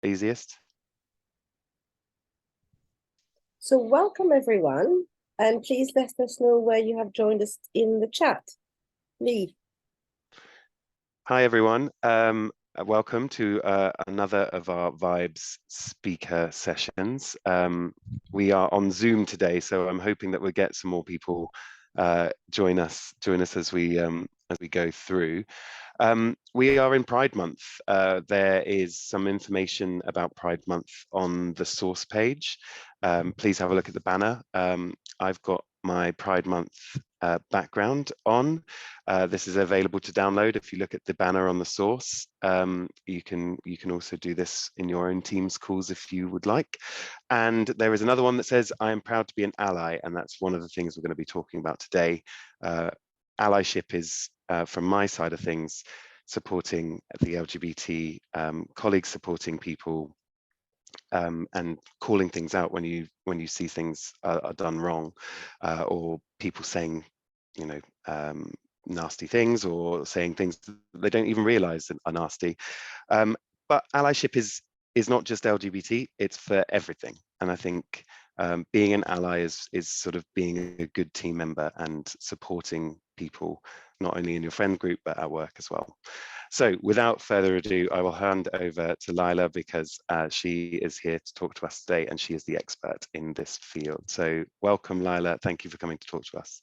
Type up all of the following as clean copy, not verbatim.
easiest. So welcome everyone, and please let us know where you have joined us in the chat. Lee. Hi everyone, welcome to another of our Vibes speaker sessions. We are on Zoom today, so I'm hoping that we'll get some more people join us as we go through. We are in Pride Month. There is some information about Pride Month on the source page. Please have a look at the banner. I've got my Pride Month background on. This is available to download. If you look at the banner on the source, you can also do this in your own Teams calls if you would like. And there is another one that says, I am proud to be an ally, and that's one of the things we're going to be talking about today. Allyship is, from my side of things, supporting the LGBT colleagues, supporting people, and calling things out when you see things are done wrong, or people saying, nasty things, or saying things they don't even realize are nasty. But allyship is not just LGBT, it's for everything. And I think being an ally is sort of being a good team member and supporting people, not only in your friend group, but at work as well. So without further ado, I will hand over to Laila, because she is here to talk to us today, and she is the expert in this field. So welcome, Laila. Thank you for coming to talk to us.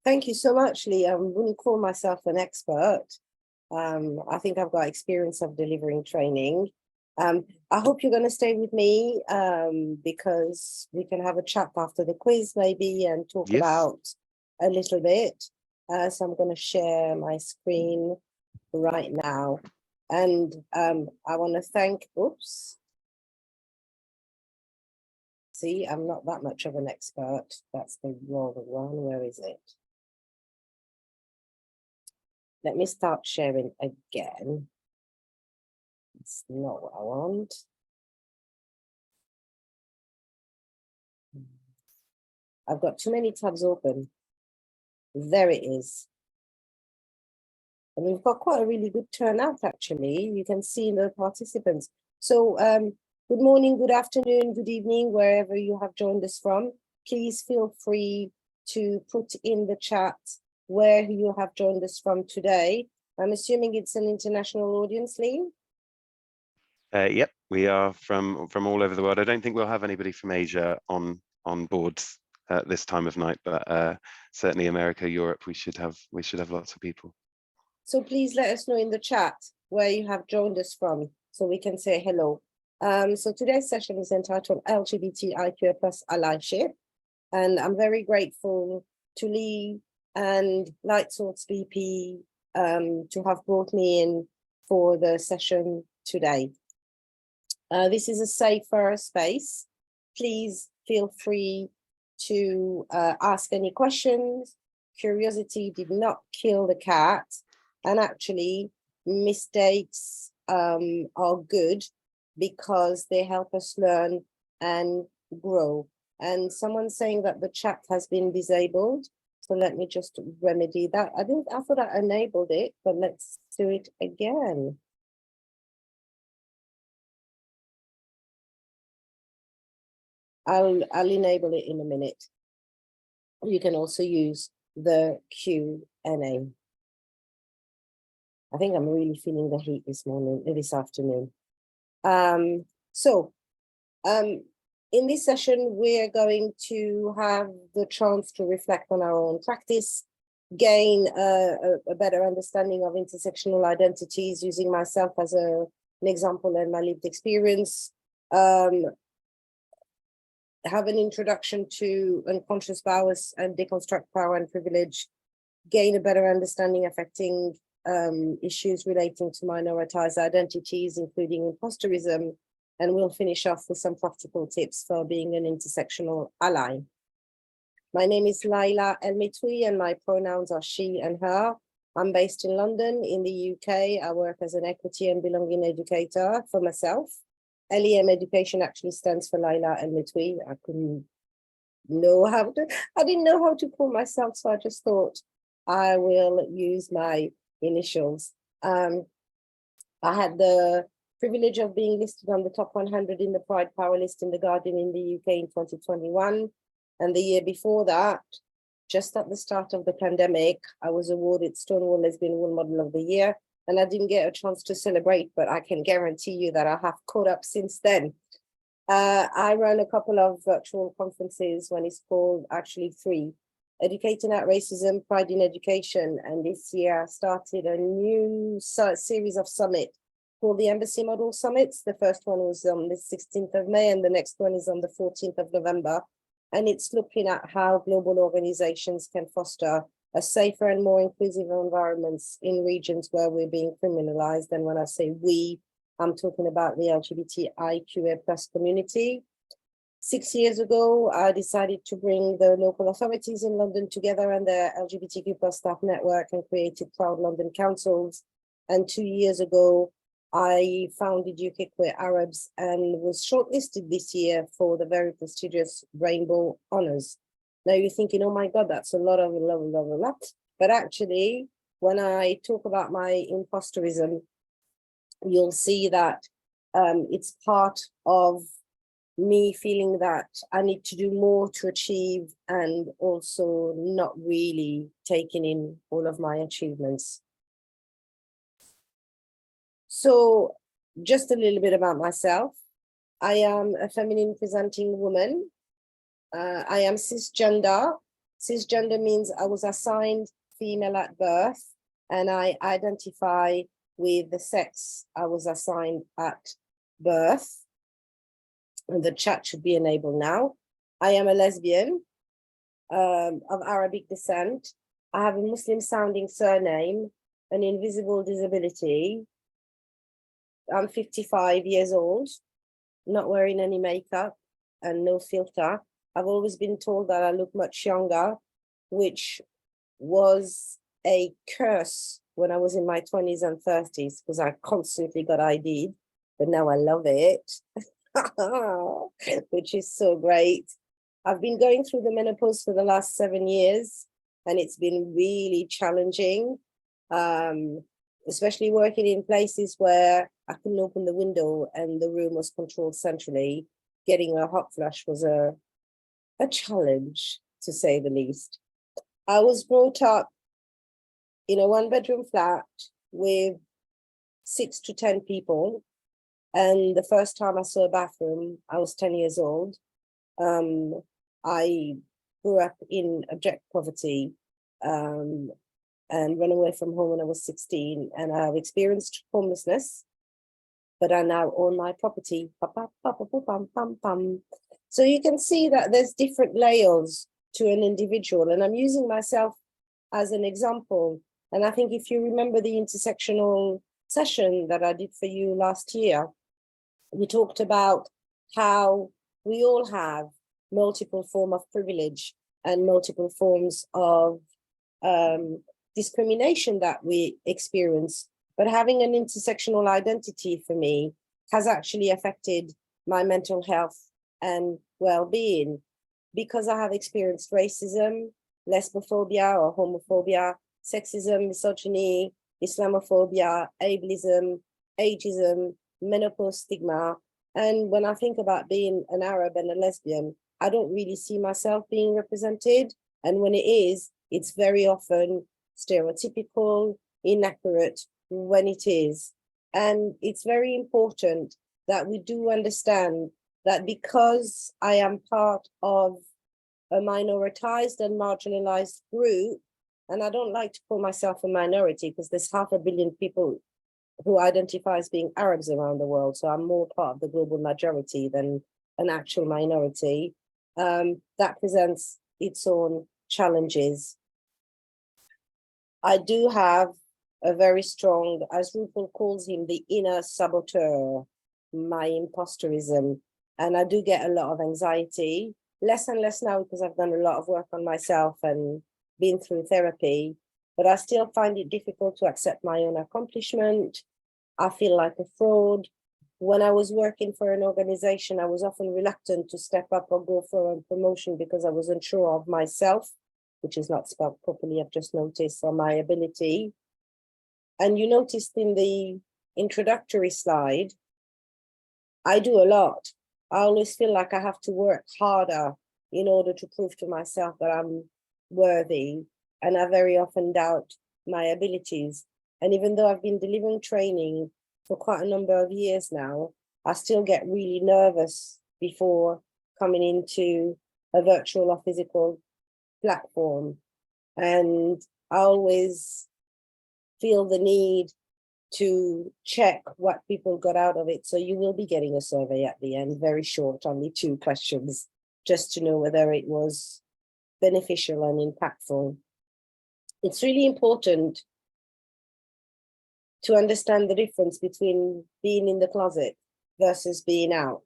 Thank you so much, Lee. I wouldn't call myself an expert. I think I've got experience of delivering training. I hope you're going to stay with me, because we can have a chat after the quiz maybe and talk about a little bit. So I'm going to share my screen right now. And I want to thank, see, I'm not that much of an expert. That's the wrong one. Where is it? Let me start sharing again. It's not what I want. I've got too many tabs open. There it is. And we've got quite a really good turnout, actually. You can see the participants. So good morning, good afternoon, good evening, wherever you have joined us from. Please feel free to put in the chat where you have joined us from today. I'm assuming it's an international audience, Lee? Yep, we are from all over the world. I don't think we'll have anybody from Asia on board at this time of night, but certainly America, Europe, we should have lots of people. So please let us know in the chat where you have joined us from, so we can say hello. So today's session is entitled LGBTIQ+ Allyship, and I'm very grateful to Lee and Lightsource BP to have brought me in for the session today. This is a safer space. Please feel free to ask any questions. Curiosity did not kill the cat, and actually mistakes are good because they help us learn and grow. And someone's saying that the chat has been disabled. So let me just remedy that. I thought I enabled it, but let's do it again. I'll enable it in a minute. You can also use the Q&A. I think I'm really feeling the heat this afternoon. In this session, we're going to have the chance to reflect on our own practice, gain a better understanding of intersectional identities using myself as an example and my lived experience, have an introduction to unconscious bias and deconstruct power and privilege, gain a better understanding affecting issues relating to minoritized identities, including imposterism, and we'll finish off with some practical tips for being an intersectional ally. My name is Laila El-Metoui, and my pronouns are she and her. I'm based in London, in the UK. I work as an equity and belonging educator for myself. LEM education actually stands for Laila El-Metoui. I didn't know how to call myself, so I just thought I will use my initials. I had the privilege of being listed on the top 100 in the Pride Power list in The Guardian in the UK in 2021. And the year before that, just at the start of the pandemic, I was awarded Stonewall Lesbian Role Model of the Year. And I didn't get a chance to celebrate, but I can guarantee you that I have caught up since then. I ran a couple of virtual conferences when it's called actually 3, Educating at Racism, Pride in Education. And this year I started a new series of summits called the Embassy Model Summits. The first one was on the 16th of May and the next one is on the 14th of November. And it's looking at how global organizations can foster a safer and more inclusive environments in regions where we're being criminalized. And when I say we, I'm talking about the LGBTIQA plus community. 6 years ago, I decided to bring the local authorities in London together and the LGBTQ plus staff network and created Proud London Councils. And 2 years ago, I founded UK Queer Arabs and was shortlisted this year for the very prestigious Rainbow Honours. Now you're thinking, oh my God, that's a lot. But actually, when I talk about my imposterism, you'll see that it's part of me feeling that I need to do more to achieve and also not really taking in all of my achievements. So just a little bit about myself. I am a feminine presenting woman. I am cisgender. Cisgender means I was assigned female at birth and I identify with the sex I was assigned at birth. And the chat should be enabled now. I am a lesbian of Arabic descent. I have a Muslim sounding surname, an invisible disability. I'm 55 years old, not wearing any makeup and no filter. I've always been told that I look much younger, which was a curse when I was in my 20s and 30s because I constantly got ID'd, but now I love it, which is so great. I've been going through the menopause for the last 7 years and it's been really challenging, especially working in places where I couldn't open the window and the room was controlled centrally. Getting a hot flush was a challenge, to say the least. I was brought up in a 1-bedroom flat with 6 to 10 people. And the first time I saw a bathroom, I was 10 years old. I grew up in abject poverty and ran away from home when I was 16. And I've experienced homelessness, but I now own my property. So you can see that there's different layers to an individual. And I'm using myself as an example. And I think if you remember the intersectional session that I did for you last year, we talked about how we all have multiple forms of privilege and multiple forms of discrimination that we experience. But having an intersectional identity for me has actually affected my mental health and well-being because I have experienced racism, lesbophobia or homophobia, sexism, misogyny, Islamophobia, ableism, ageism, menopause stigma. And when I think about being an Arab and a lesbian, I don't really see myself being represented. And when it is, it's very often stereotypical, inaccurate when it is. And it's very important that we do understand that because I am part of a minoritized and marginalized group, and I don't like to call myself a minority because there's 500 million people who identify as being Arabs around the world. So I'm more part of the global majority than an actual minority. That presents its own challenges. I do have a very strong, as RuPaul calls him, the inner saboteur, my imposterism. And I do get a lot of anxiety, less and less now because I've done a lot of work on myself and been through therapy, but I still find it difficult to accept my own accomplishment. I feel like a fraud. When I was working for an organization, I was often reluctant to step up or go for a promotion because I was unsure of myself, which is not spelled properly, I've just noticed, or my ability. And you noticed in the introductory slide, I do a lot. I always feel like I have to work harder in order to prove to myself that I'm worthy. And I very often doubt my abilities. And even though I've been delivering training for quite a number of years now, I still get really nervous before coming into a virtual or physical platform. And I always feel the need to check what people got out of it. So you will be getting a survey at the end, very short, only 2 questions, just to know whether it was beneficial and impactful. It's really important to understand the difference between being in the closet versus being out.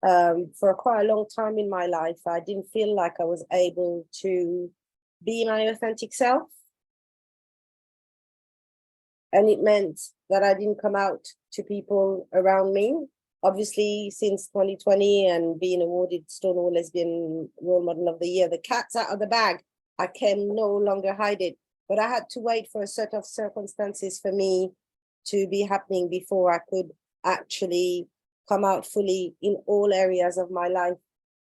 For quite a long time in my life, I didn't feel like I was able to be my authentic self. And it meant that I didn't come out to people around me. Obviously, since 2020 and being awarded Stonewall Lesbian Role Model of the Year, the cat's out of the bag. I can no longer hide it. But I had to wait for a set of circumstances for me to be happening before I could actually come out fully in all areas of my life.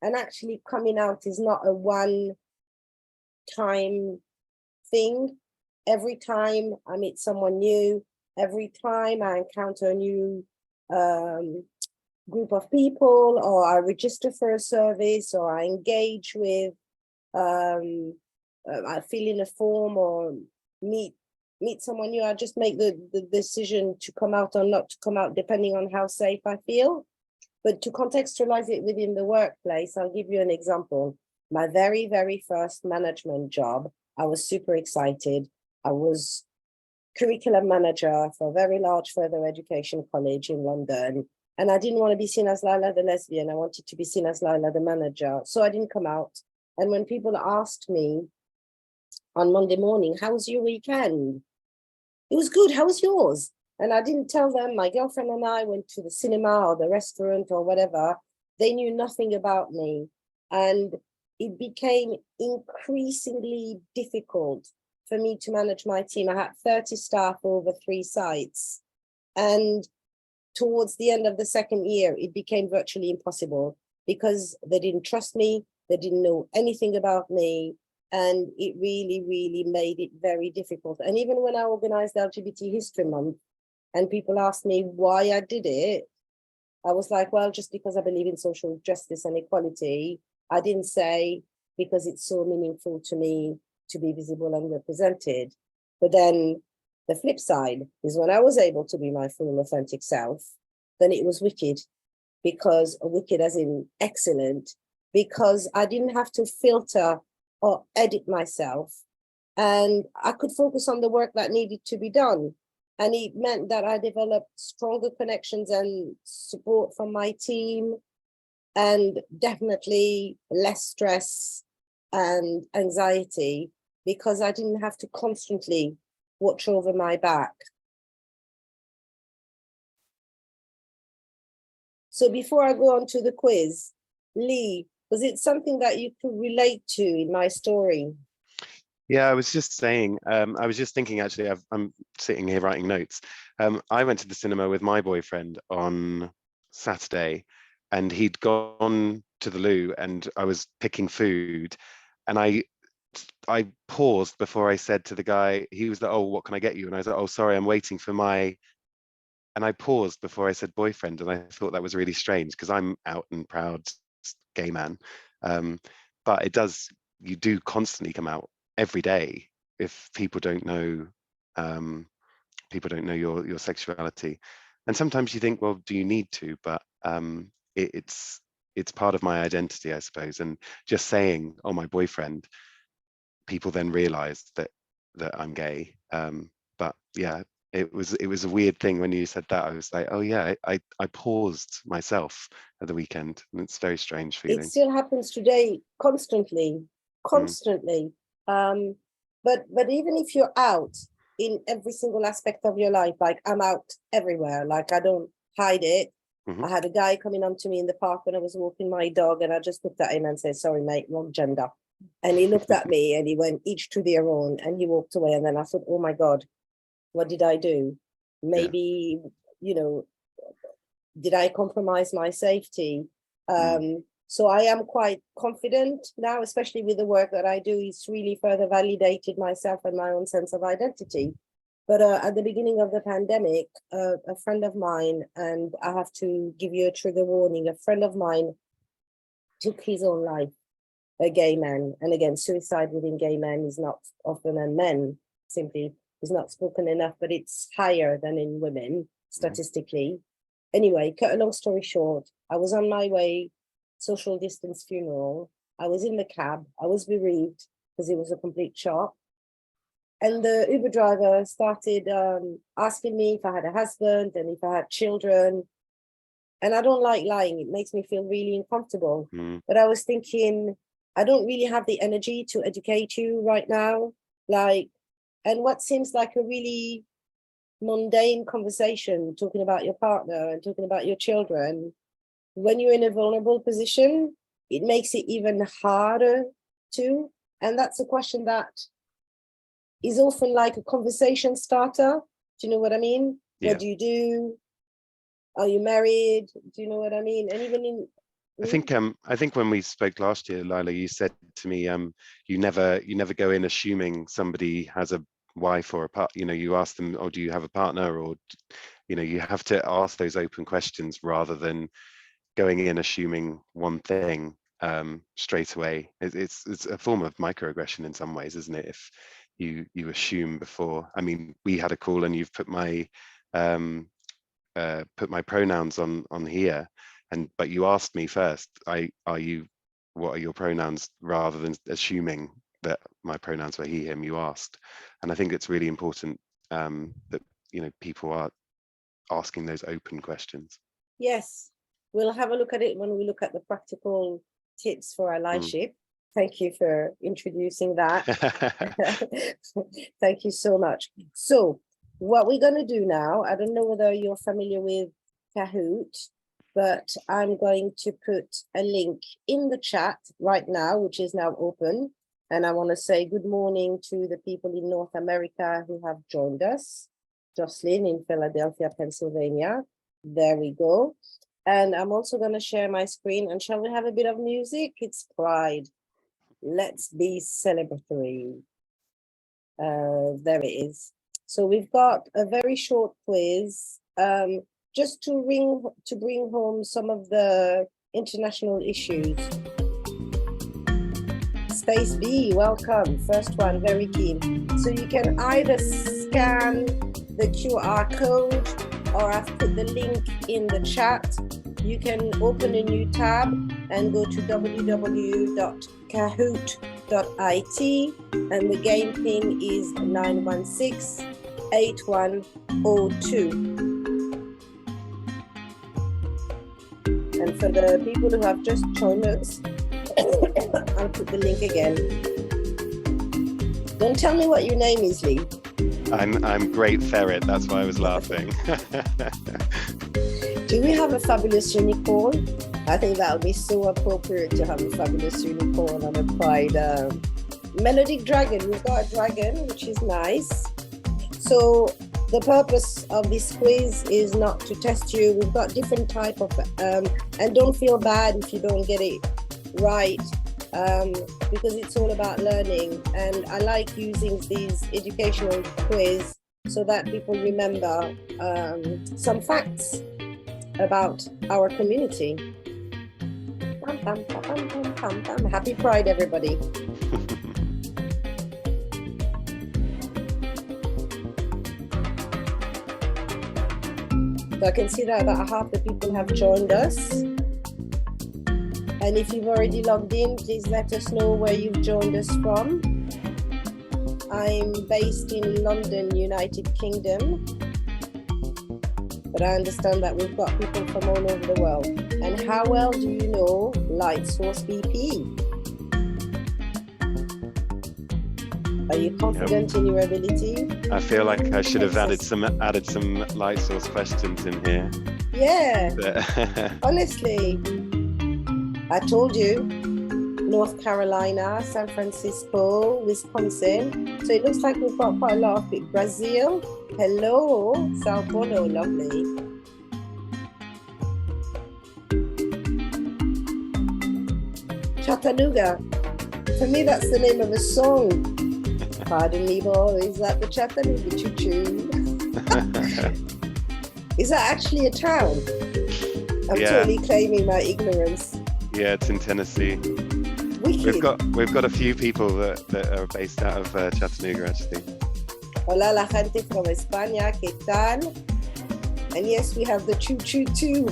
And actually coming out is not a one-time thing. Every time I meet someone new, every time I encounter a new group of people, or I register for a service, or I engage with, I fill in a form or meet someone new, I just make the decision to come out or not to come out, depending on how safe I feel. But to contextualize it within the workplace, I'll give you an example. My very, very first management job, I was super excited. I was curriculum manager for a very large further education college in London. And I didn't want to be seen as Laila the lesbian. I wanted to be seen as Laila the manager. So I didn't come out. And when people asked me on Monday morning, how was your weekend? It was good. How was yours? And I didn't tell them my girlfriend and I went to the cinema or the restaurant or whatever. They knew nothing about me. And it became increasingly difficult for me to manage my team. I had 30 staff over 3 sites. And towards the end of the second year, it became virtually impossible because they didn't trust me. They didn't know anything about me. And it really, really made it very difficult. And even when I organized LGBT History Month and people asked me why I did it, I was like, well, just because I believe in social justice and equality. I didn't say because it's so meaningful to me to be visible and represented. But then the flip side is when I was able to be my full authentic self, then it was wicked, because wicked as in excellent, because I didn't have to filter or edit myself, and I could focus on the work that needed to be done. And it meant that I developed stronger connections and support from my team, and definitely less stress and anxiety, because I didn't have to constantly watch over my back. So before I go on to the quiz, Lee, was it something that you could relate to in my story? Yeah, I was just saying, I was just thinking, actually, I'm sitting here writing notes. I went to the cinema with my boyfriend on Saturday, and he'd gone to the loo, and I was picking food, and I paused before I said to the guy. He was like, "Oh, what can I get you?" And I was like, "Oh, sorry, I'm waiting for my," and I paused before I said boyfriend, and I thought that was really strange because I'm out and proud gay man. But you do constantly come out every day if people don't know your sexuality. And sometimes you think, well, do you need to? But it's part of my identity, I suppose. And just saying, oh, my boyfriend, people then realize that I'm gay. But yeah, it was a weird thing when you said that. I was like, oh yeah, I paused myself at the weekend, and it's a very strange It feeling. still happens today, constantly. But even if you're out in every single aspect of your life, like I'm out everywhere, like I don't hide it. I had a guy coming on to me in the park when I was walking my dog, and I just looked at him and said, sorry, mate, wrong gender. And he looked at me and he went, each to their own, and he walked away. And then I thought, oh my God, what did I do? Maybe, you know, did I compromise my safety? So I am quite confident now, especially with the work that I do. It's really further validated myself and my own sense of identity. But at the beginning of the pandemic, a friend of mine, and I have to give you a trigger warning, a friend of mine took his own life, a gay man. And again, suicide within gay men is not often, and men simply is not spoken enough, but it's higher than in women statistically. Anyway, cut a long story short, I was on my way, social distance funeral. I was in the cab. I was bereaved because it was a complete shock. And the Uber driver started asking me if I had a husband and if I had children. And I don't like lying. It makes me feel really uncomfortable. But I was thinking, I don't really have the energy to educate you right now. And what seems like a really mundane conversation, talking about your partner and talking about your children, when you're in a vulnerable position, it makes it even harder to. And that's a question that is often like a conversation starter. Do you know what I mean? Yeah. What do you do? Are you married? Do you know what I mean? And even in I think when we spoke last year, Laila, you said to me, you never go in assuming somebody has a wife or a part. You know, you ask them, "Oh, do you have a partner?" Or, you know, you have to ask those open questions rather than going in assuming one thing straight away. It's a form of microaggression in some ways, isn't it? If you assume before. I mean, we had a call and you've put my pronouns on here, but you asked me first, what are your pronouns, rather than assuming that my pronouns were he, him. You asked. And I think it's really important that, you know, people are asking those open questions. Yes, we'll have a look at it when we look at the practical tips for allyship. Thank you for introducing that. Thank you so much. So what we're going to do now, I don't know whether you're familiar with Kahoot, but I'm going to put a link in the chat right now, which is now open. And I want to say good morning to the people in North America who have joined us. Jocelyn in Philadelphia, Pennsylvania. There we go. And I'm also going to share my screen. And shall we have a bit of music? It's Pride. Let's be celebratory. There it is. So we've got a very short quiz, just to bring home some of the international issues. Space B, welcome. First one, very keen. So you can either scan the QR code, or I've put the link in the chat. You can open a new tab and go to www.kahoot.it, and the game pin is 916-8102. And for the people who have just joined us, I'll put the link again. Don't tell me what your name is, Lee. I'm Great Ferret, that's why I was laughing. Do we have a fabulous unicorn? I think that would be so appropriate to have a fabulous unicorn on a Pride. Melodic dragon, we've got a dragon, which is nice. So the purpose of this quiz is not to test you. We've got different type of, and don't feel bad if you don't get it right, because it's all about learning. And I like using these educational quiz so that people remember some facts about our community. Happy Pride, everybody. So I can see that about half the people have joined us. And if you've already logged in, please let us know where you've joined us from. I'm based in London, United Kingdom. But I understand that we've got people from all over the world. And how well do you know Light Source BP? Are you confident in your ability? I feel like I should have added some Light Source questions in here. Yeah, honestly. I told you, North Carolina, San Francisco, Wisconsin. So it looks like we've got quite a lot of Brazil. Hello, Sao Paulo, lovely. Chattanooga. For me, that's the name of a song. Pardon me, boy, is that the Chattanooga choo-choo? Is that actually a town? I'm totally claiming my ignorance. Yeah, it's in Tennessee. Wicked. We've got a few people that are based out of Chattanooga, actually. Hola, la gente from España, ¿qué tal? And yes, we have the choo-choo too.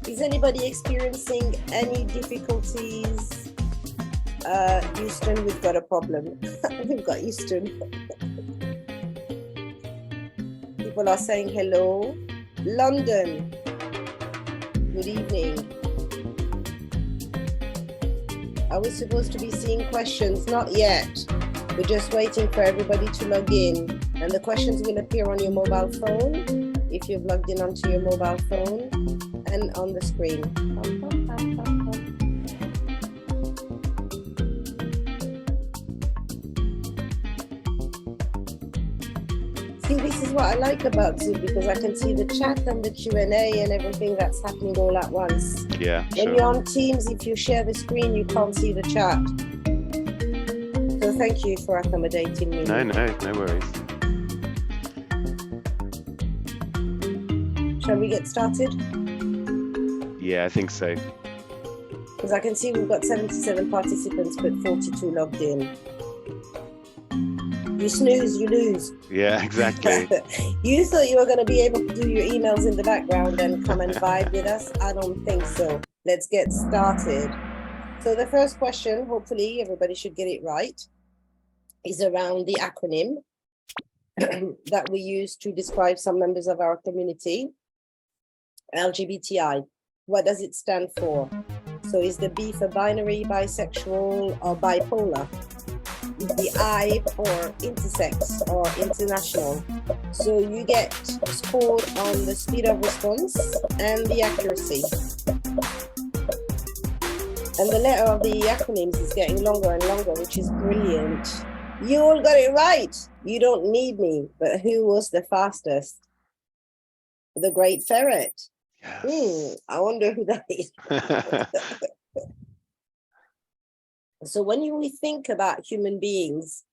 Is anybody experiencing any difficulties? Houston, we've got a problem. We've got Houston. People are saying hello. London, good evening. Are we supposed to be seeing questions? Not yet. We're just waiting for everybody to log in. And the questions will appear on your mobile phone, if you've logged in onto your mobile phone, and on the screen. See, this is what I like about Zoom, because I can see the chat and the Q&A and everything that's happening all at once. Yeah, When you're on Teams, if you share the screen, you can't see the chat. So thank you for accommodating me. No worries. Shall we get started? Yeah, I think so. Because I can see we've got 77 participants, but 42 logged in. You snooze, you lose. Yeah, exactly. You thought you were going to be able to do your emails in the background and come and vibe with us? I don't think so. Let's get started. So the first question, hopefully everybody should get it right, is around the acronym that we use to describe some members of our community, LGBTI. What does it stand for? So is the B for binary, bisexual, or bipolar? Is the I for intersex or international? So you get scored on the speed of response and the accuracy. And the letter of the acronyms is getting longer and longer, which is brilliant. You all got it right. You don't need me. But who was the fastest? The Great Ferret. Yes. I wonder who that is. So when we think about human beings,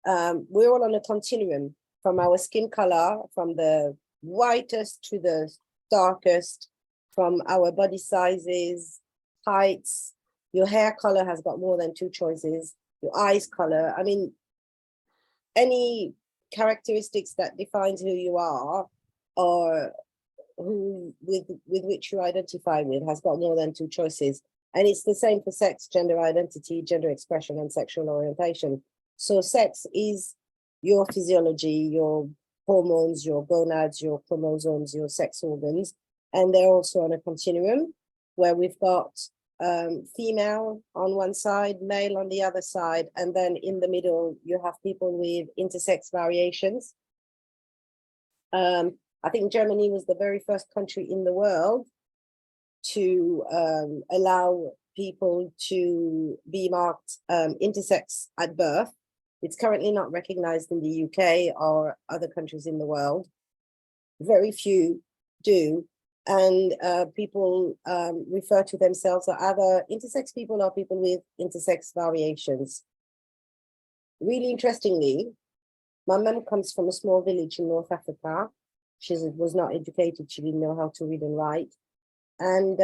we're all on a continuum, from our skin color, from the whitest to the darkest, from our body sizes, heights. Your hair color has got more than two choices. Your eyes color. I mean, any characteristics that defines who you are or who with which you identify with has got more than two choices. And it's the same for sex, gender identity, gender expression, and sexual orientation. So sex is your physiology, your hormones, your gonads, your chromosomes, your sex organs. And they're also on a continuum where we've got female on one side, male on the other side. And then in the middle, you have people with intersex variations. I think Germany was the very first country in the world to allow people to be marked intersex at birth. It's currently not recognized in the UK or other countries in the world. Very few do. And people refer to themselves as either intersex people or people with intersex variations. Really interestingly, my mum comes from a small village in North Africa. She was not educated. She didn't know how to read and write. And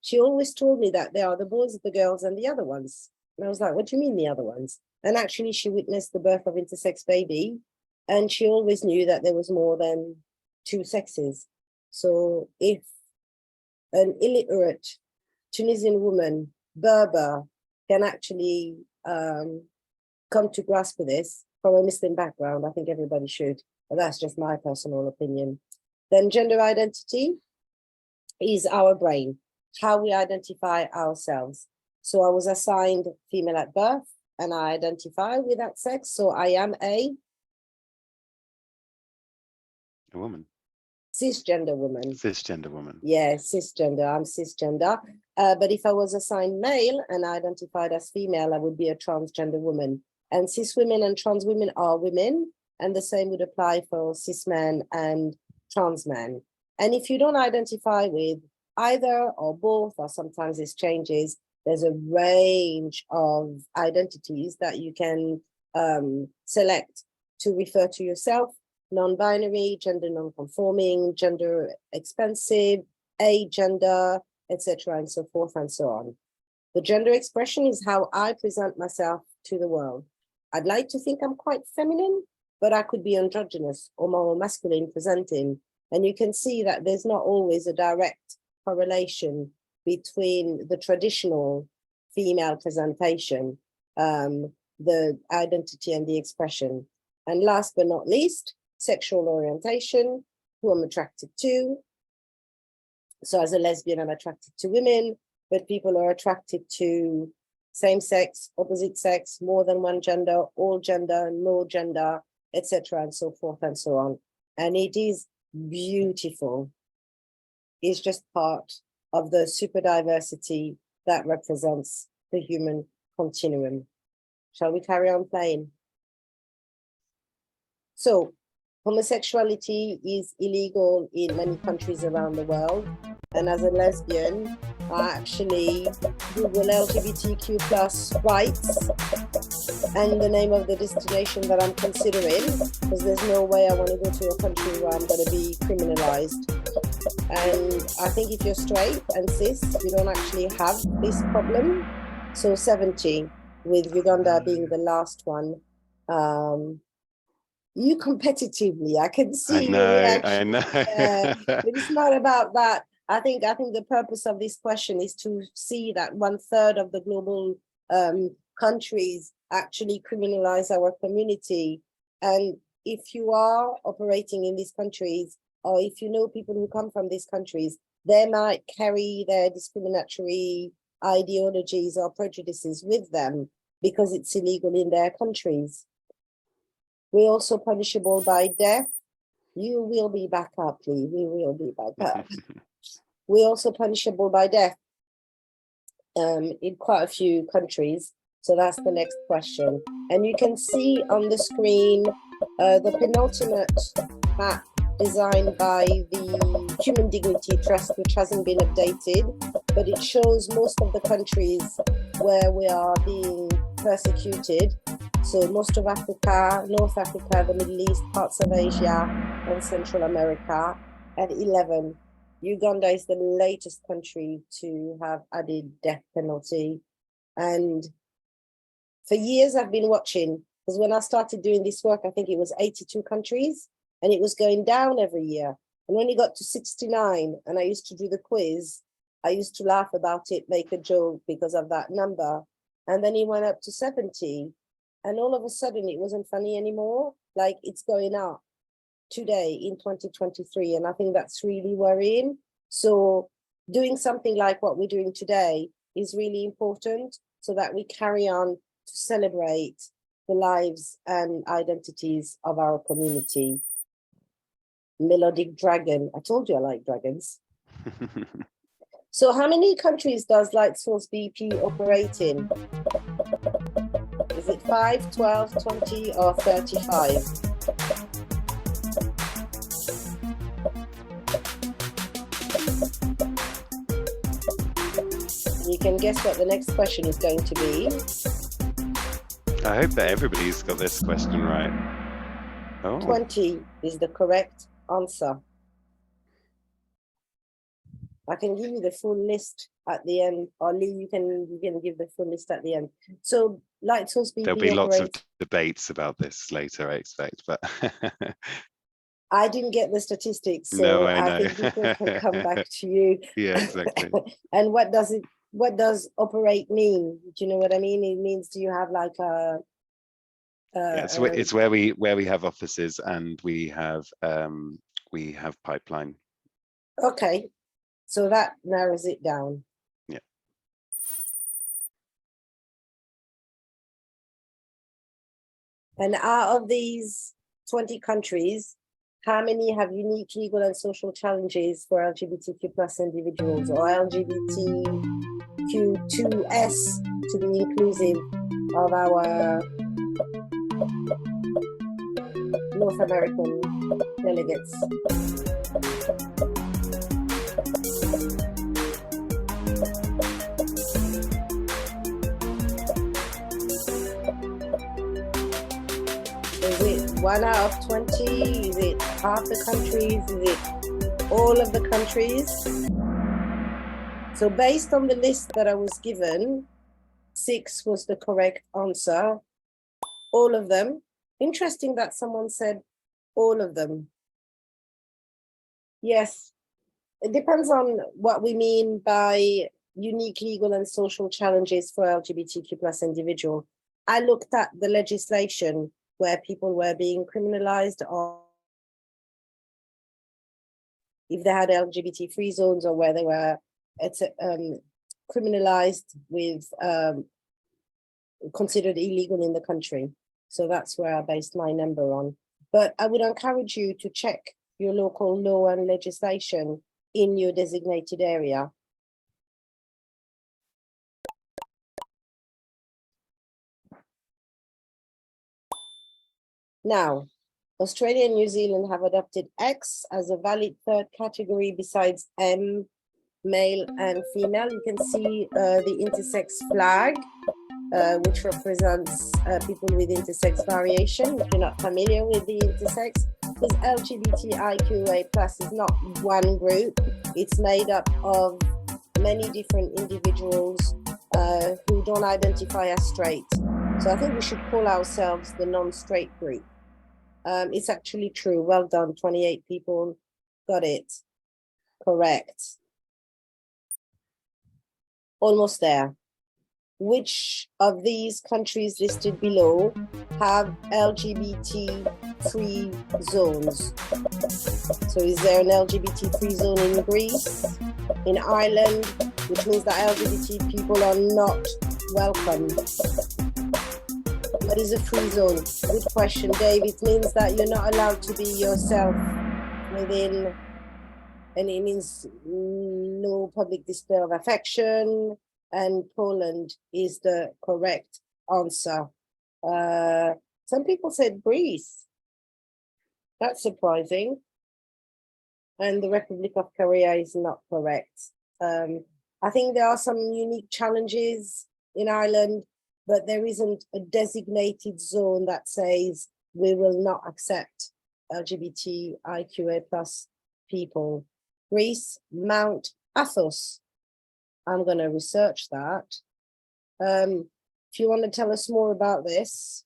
she always told me that there are the boys, the girls, and the other ones. And I was like, what do you mean the other ones? And actually, she witnessed the birth of intersex baby. And she always knew that there was more than two sexes. So if an illiterate Tunisian woman, Berber, can actually come to grasp with this from a Muslim background, I think everybody should. But that's just my personal opinion. Then gender identity is our brain, how we identify ourselves. So I was assigned female at birth, and I identify with that sex. So I am a woman. Cisgender woman. Cisgender woman. Yeah, cisgender. I'm cisgender. But if I was assigned male and identified as female, I would be a transgender woman. And cis women and trans women are women, and the same would apply for cis men and trans men. And if you don't identify with either or both, or sometimes this changes, there's a range of identities that you can select to refer to yourself: non-binary, gender non-conforming, gender expansive, agender, etc., and so forth and so on. The gender expression is how I present myself to the world. I'd like to think I'm quite feminine, but I could be androgynous or more masculine presenting. And you can see that there's not always a direct correlation between the traditional female presentation, the identity and the expression. And last but not least, sexual orientation, who I'm attracted to. So as a lesbian, I'm attracted to women, but people are attracted to same sex, opposite sex, more than one gender, all gender, no gender, etc., and so forth and so on. And it is beautiful. It's just part of the super diversity that represents the human continuum. Shall we carry on playing? So, homosexuality is illegal in many countries around the world. And as a lesbian, I actually Google LGBTQ plus rights and the name of the destination that I'm considering, because there's no way I want to go to a country where I'm going to be criminalized. And I think if you're straight and cis, you don't actually have this problem. So 70, with Uganda being the last one. You competitively, I can see your reaction. I know. But it's not about that. I think the purpose of this question is to see that 1/3 of the global countries actually criminalize our community. And if you are operating in these countries, or if you know people who come from these countries, they might carry their discriminatory ideologies or prejudices with them because it's illegal in their countries. We're also punishable by death. You will be back up, Lee. We will be back up. We're also punishable by death in quite a few countries. So that's the next question. And you can see on the screen the penultimate map designed by the Human Dignity Trust, which hasn't been updated, but it shows most of the countries where we are being persecuted. So most of Africa, North Africa, the Middle East, parts of Asia, and Central America. And 11, Uganda is the latest country to have added death penalty. And for years I've been watching, because when I started doing this work, I think it was 82 countries, and it was going down every year. And when it got to 69, and I used to do the quiz, I used to laugh about it, make a joke because of that number. And then it went up to 70. And all of a sudden, it wasn't funny anymore. Like, it's going up today in 2023. And I think that's really worrying. So doing something like what we're doing today is really important so that we carry on to celebrate the lives and identities of our community. Melodic Dragon. I told you I like dragons. So how many countries does Light Source BP operate in? Is it 5, 12, 20, or 35? You can guess what the next question is going to be. I hope that everybody's got this question right. Oh. 20 is the correct answer. I can give you the full list at the end, or Lee, you can give the full list at the end. So Light Source BP There'll be lots of debates about this later, I expect, but I didn't get the statistics, so no, I think people can come back to you. Yeah, exactly. And what does operate mean? Do you know what I mean? It means, do you have like a it's where we have offices and we have pipeline. Okay, so that narrows it down. Yeah. And out of these 20 countries, how many have unique legal and social challenges for LGBTQ plus individuals, or LGBTQ2S to be inclusive of our North American delegates. Is it 1 out of 20? Is it half the countries? Is it all of the countries? So based on the list that I was given, 6 was the correct answer. All of them. Interesting that someone said all of them. Yes, it depends on what we mean by unique legal and social challenges for LGBTQ plus individuals. I looked at the legislation where people were being criminalized, or if they had LGBT free zones, or where they were criminalized with considered illegal in the country. So that's where I based my number on. But I would encourage you to check your local law and legislation in your designated area. Now, Australia and New Zealand have adopted X as a valid third category besides M, male and female. You can see the intersex flag, which represents people with intersex variation. If you're not familiar with the intersex, because LGBTIQA plus is not one group. It's made up of many different individuals who don't identify as straight. So I think we should call ourselves the non-straight group. It's actually true. Well done, 28 people got it correct. Almost there. Which of these countries listed below have LGBT-free zones? So is there an LGBT-free zone in Greece, in Ireland, which means that LGBT people are not welcome? What is a free zone? Good question, Dave. It means that you're not allowed to be yourself within, and it means no public display of affection, and Poland is the correct answer. Some people said Greece. That's surprising. And the Republic of Korea is not correct. I think there are some unique challenges in Ireland, but there isn't a designated zone that says we will not accept LGBTIQA plus people. Greece, Mount Athos. I'm going to research that. If you want to tell us more about this,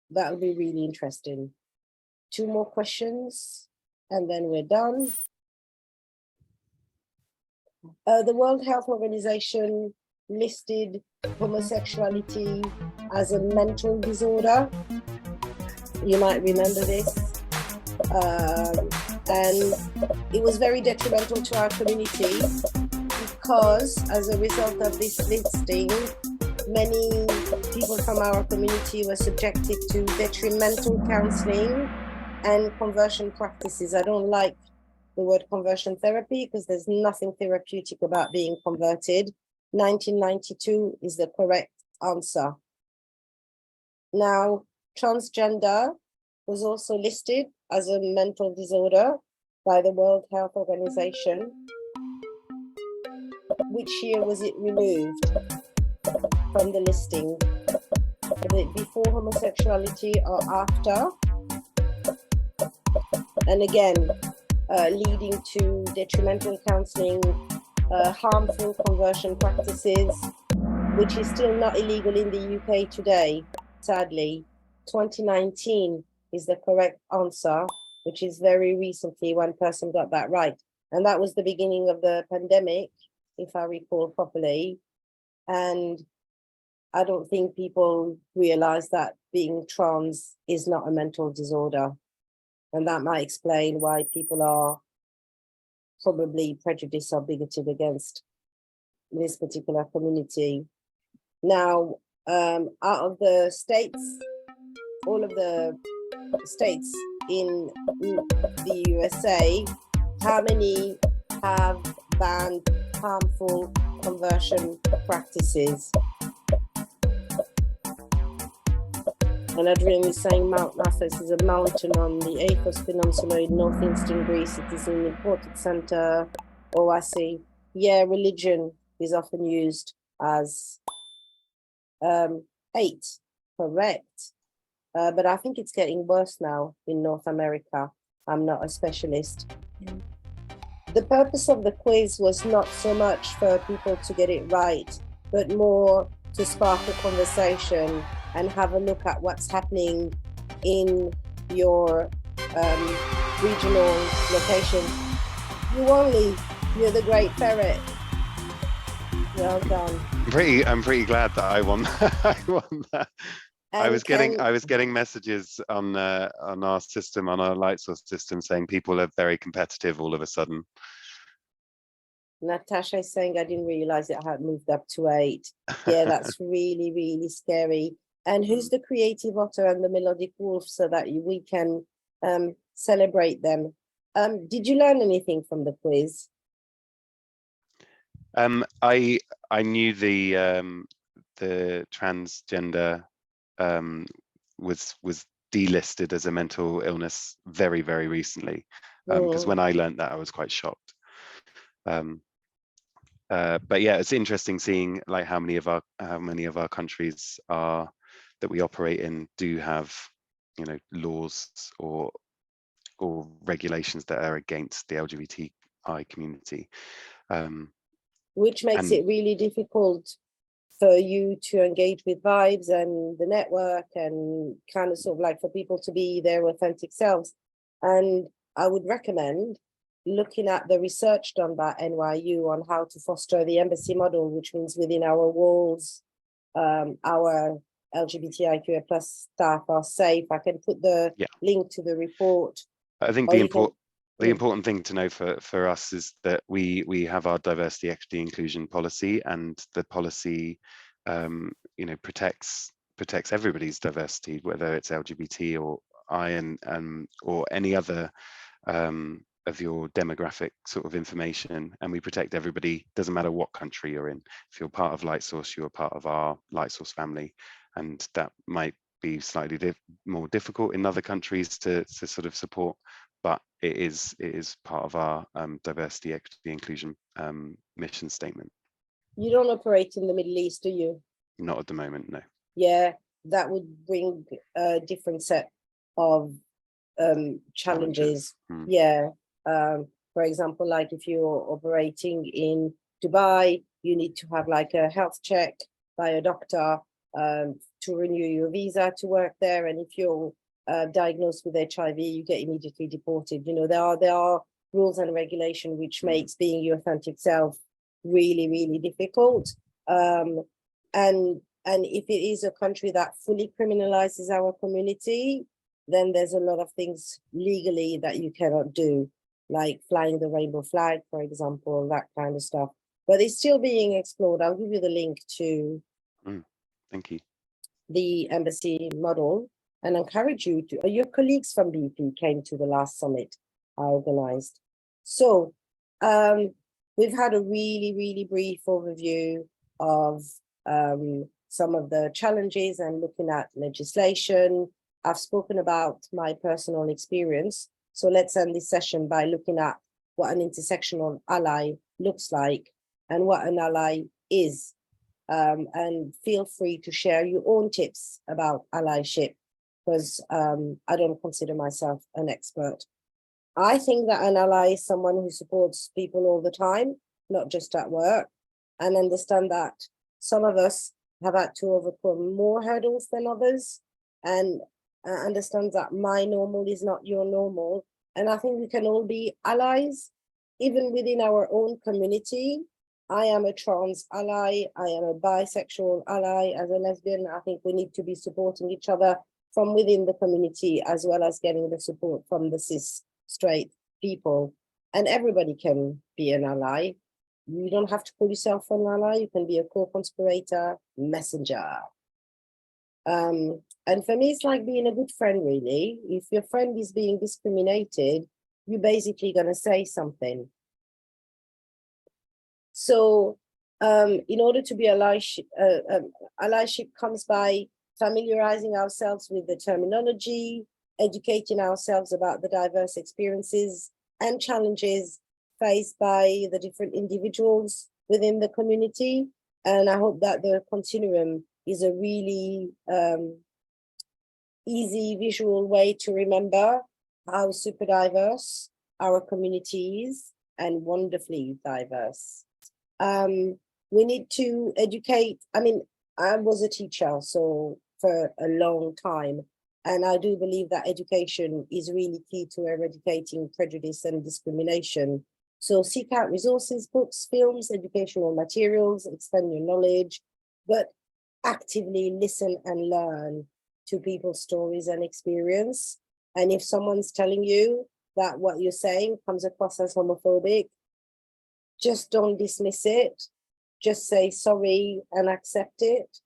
that would be really interesting. 2 more questions, and then we're done. The World Health Organization listed homosexuality as a mental disorder. You might remember this. And it was very detrimental to our community because as a result of this listing, many people from our community were subjected to detrimental counseling and conversion practices. I don't like the word conversion therapy because there's nothing therapeutic about being converted. 1992 is the correct answer. Now, transgender was also listed as a mental disorder by the World Health Organization. Which year was it removed from the listing? Was it before homosexuality or after? And again, leading to detrimental counseling, harmful conversion practices, which is still not illegal in the UK today, sadly. 2019 is the correct answer, which is very recently one person got that right. And that was the beginning of the pandemic, if I recall properly. And I don't think people realize that being trans is not a mental disorder. And that might explain why people are probably prejudiced or bigoted against this particular community. Now, out of the states, all of the states in the USA, how many have banned harmful conversion practices? And Adrian is saying Mount Athos is a mountain on the Athos Peninsula in northeastern Greece. It is an important center. Oh, I see. Yeah, religion is often used as hate, correct. But I think it's getting worse now in North America. I'm not a specialist. The purpose of the quiz was not so much for people to get it right, but more to spark a conversation and have a look at what's happening in your regional location. You're the great ferret. Well done. I'm pretty glad that I won. I won that. I was getting messages on our system, on our light source system, saying people are very competitive all of a sudden. Natasha is saying, I didn't realize it had moved up to 8. Yeah, that's really, really scary. And who's the creative otter and the melodic wolf so that we can celebrate them? Did you learn anything from the quiz? I knew the transgender was delisted as a mental illness very, very recently, because when I learned that, I was quite shocked. But yeah, it's interesting seeing like how many of our countries that we operate in do have, you know, laws or regulations that are against the LGBTI community, which makes it really difficult for you to engage with vibes and the network, and kind of sort of like for people to be their authentic selves. And I would recommend looking at the research done by NYU on how to foster the embassy model, which means within our walls, our LGBTIQA plus staff are safe. I can put the link to the report. I think the important thing to know for us is that we have our diversity, equity, inclusion policy, and the policy, you know, protects everybody's diversity, whether it's LGBT or or any other of your demographic sort of information, and we protect everybody. Doesn't matter what country you're in. If you're part of Light Source, you're a part of our Light Source family, and that might be slightly more difficult in other countries to sort of support, but it is part of our diversity, equity, inclusion mission statement. You don't operate in the Middle East, do you? Not at the moment, no. Yeah, that would bring a different set of challenges. Yeah. For example, like if you're operating in Dubai, you need to have like a health check by a doctor to renew your visa to work there. And if you're diagnosed with HIV, you get immediately deported. You know, there are rules and regulation which makes being your authentic self really, really difficult. And if it is a country that fully criminalizes our community, then there's a lot of things legally that you cannot do, like flying the rainbow flag, for example, that kind of stuff. But it's still being explored. I'll give you the link to thank you. The embassy model, and encourage you to, your colleagues from BP came to the last summit I organized. So we've had a really, really brief overview of some of the challenges and looking at legislation. I've spoken about my personal experience. So let's end this session by looking at what an intersectional ally looks like and what an ally is. And feel free to share your own tips about allyship, because I don't consider myself an expert. I think that an ally is someone who supports people all the time, not just at work, and understand that some of us have had to overcome more hurdles than others, and understands that my normal is not your normal. And I think we can all be allies, even within our own community. I am a trans ally. I am a bisexual ally. As a lesbian, I think we need to be supporting each other from within the community, as well as getting the support from the cis straight people. And everybody can be an ally. You don't have to call yourself an ally. You can be a co-conspirator, messenger. And for me, it's like being a good friend, really. If your friend is being discriminated, you're basically going to say something. So in order to be allyship, allyship comes by familiarizing ourselves with the terminology, educating ourselves about the diverse experiences and challenges faced by the different individuals within the community. And I hope that the continuum is a really easy visual way to remember how super diverse our community is and wonderfully diverse. We need to educate. I mean, I was a teacher so for a long time, and I do believe that education is really key to eradicating prejudice and discrimination. So seek out resources, books, films, educational materials, expand your knowledge, but actively listen and learn to people's stories and experience. And if someone's telling you that what you're saying comes across as homophobic, just don't dismiss it. Just say sorry and accept it.